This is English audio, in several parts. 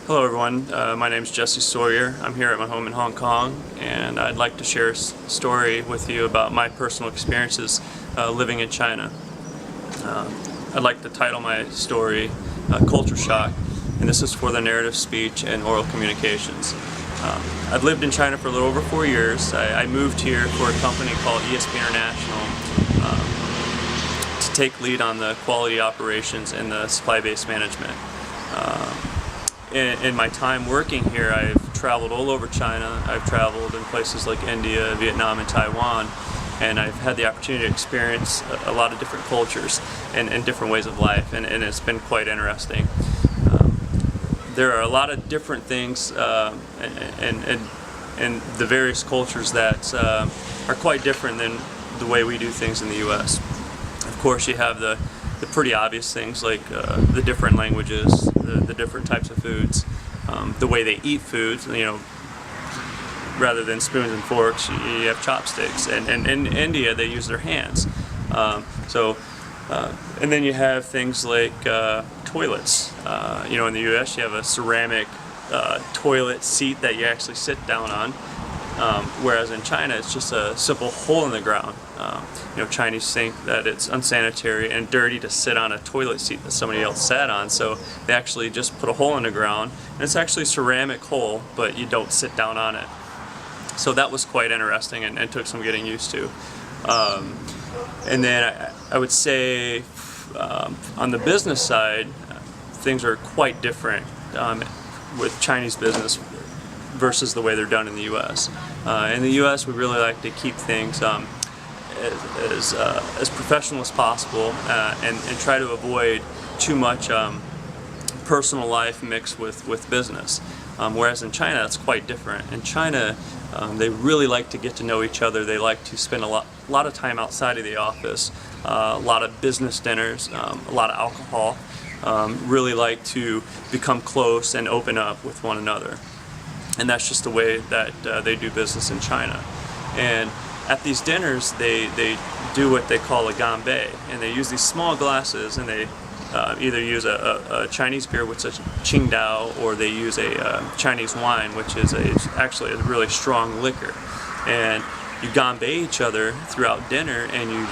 Hello everyone, my name is Jesse Sawyer. I'm here at my home in Hong Kong, and I'd like to share a story with you about my personal experiences living in China. I'd like to title my story Culture Shock, and this is for the narrative speech and oral communications. I've lived in China for a little over 4 years. I moved here for a company called ESP International to take lead on the quality operations and the supply-based management. In my time working here, I've traveled all over China. I've traveled in places like India, Vietnam, and Taiwan, and I've had the opportunity to experience a lot of different cultures and different ways of life, and it's been quite interesting. There are a lot of different things and the various cultures that are quite different than the way we do things in the U.S. Of course, you have the pretty obvious things like the different languages, the different types of foods, the way they eat foods. You know, rather than spoons and forks, you have chopsticks. And in India, they use their hands. And then you have things like toilets. You know, in the U.S., you have a ceramic toilet seat that you actually sit down on. Whereas in China, it's just a simple hole in the ground. You know, Chinese think that it's unsanitary and dirty to sit on a toilet seat that somebody else sat on, so they actually just put a hole in the ground, and it's actually a ceramic hole, but you don't sit down on it. So that was quite interesting and took some getting used to. And then I would say on the business side, things are quite different with Chinese business versus the way they're done in the U.S. In the U.S., we really like to keep things as professional as possible and try to avoid too much personal life mixed with business. Whereas in China, that's quite different. In China, they really like to get to know each other. They like to spend a lot of time outside of the office, a lot of business dinners, a lot of alcohol. Really like to become close and open up with one another. And that's just the way that they do business in China. And at these dinners, they do what they call a ganbei, and they use these small glasses, and they either use a Chinese beer, which is Qingdao, or they use a Chinese wine, which is actually a really strong liquor. And you ganbei each other throughout dinner, and you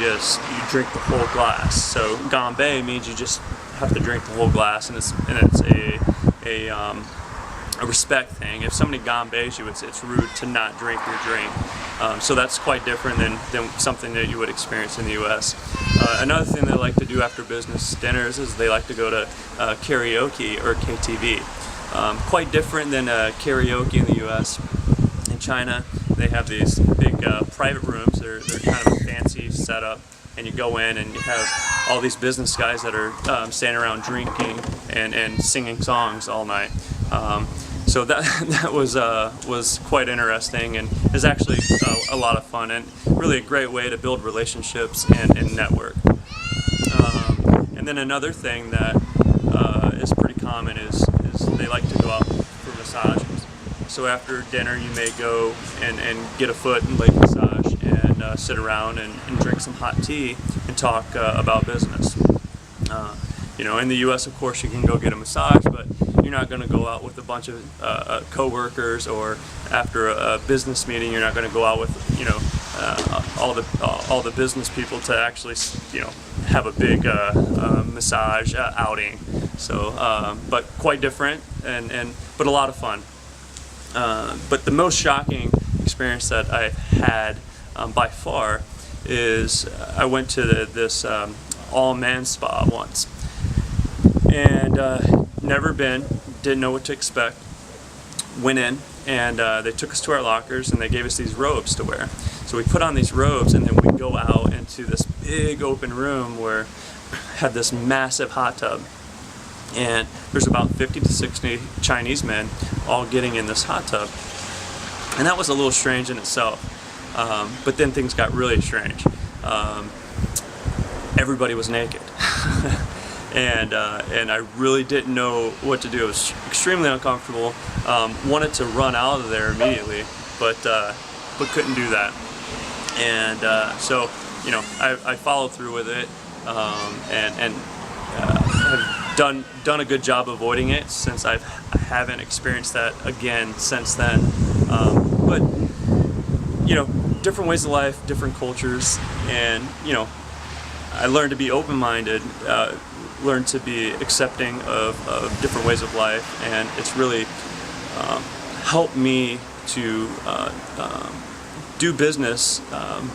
drink the whole glass. So ganbei means you just have to drink the whole glass, and it's a respect thing. If somebody ganbeis you, it's rude to not drink your drink. So that's quite different than something that you would experience in the U.S. Another thing they like to do after business dinners is they like to go to karaoke or KTV. Quite different than karaoke in the U.S. In China, they have these big private rooms. They're kind of a fancy setup, and you go in and you have all these business guys that are standing around drinking and singing songs all night. So that was quite interesting, and is actually a lot of fun, and really a great way to build relationships and network. And then another thing that is pretty common is they like to go out for massages. So after dinner, you may go and get a foot and leg massage and sit around and drink some hot tea and talk about business. You know, in the U.S., of course, you can go get a massage, but you're not going to go out with a bunch of co-workers, or after a business meeting, you're not going to go out with, you know, all the business people to actually, you know, have a big massage outing. So, but quite different, but a lot of fun. But the most shocking experience that I've had by far is I went to this all-man spa once, and never been, didn't know what to expect. Went in, and they took us to our lockers, and they gave us these robes to wear. So we put on these robes, and then we go out into this big open room where had this massive hot tub, and there's about 50 to 60 Chinese men all getting in this hot tub, and that was a little strange in itself. But then things got really strange. Everybody was naked. And I really didn't know what to do. I was extremely uncomfortable. Wanted to run out of there immediately, but couldn't do that. And so, you know, I followed through with it, and have done a good job avoiding it, since I haven't experienced that again since then. But different ways of life, different cultures, and I learned to be open-minded, learned to be accepting of different ways of life, and it's really helped me to do business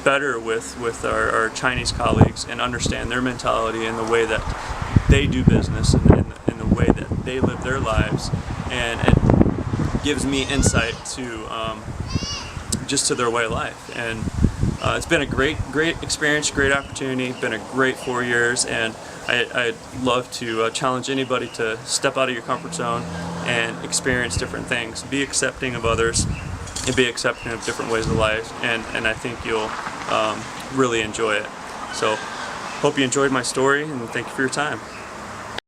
better with our Chinese colleagues and understand their mentality and the way that they do business and the way that they live their lives, and it gives me insight to just to their way of life. And it's been a great experience, great opportunity, been a great 4 years, and I'd love to challenge anybody to step out of your comfort zone and experience different things, be accepting of others, and be accepting of different ways of life, and I think you'll really enjoy it. So hope you enjoyed my story, and thank you for your time.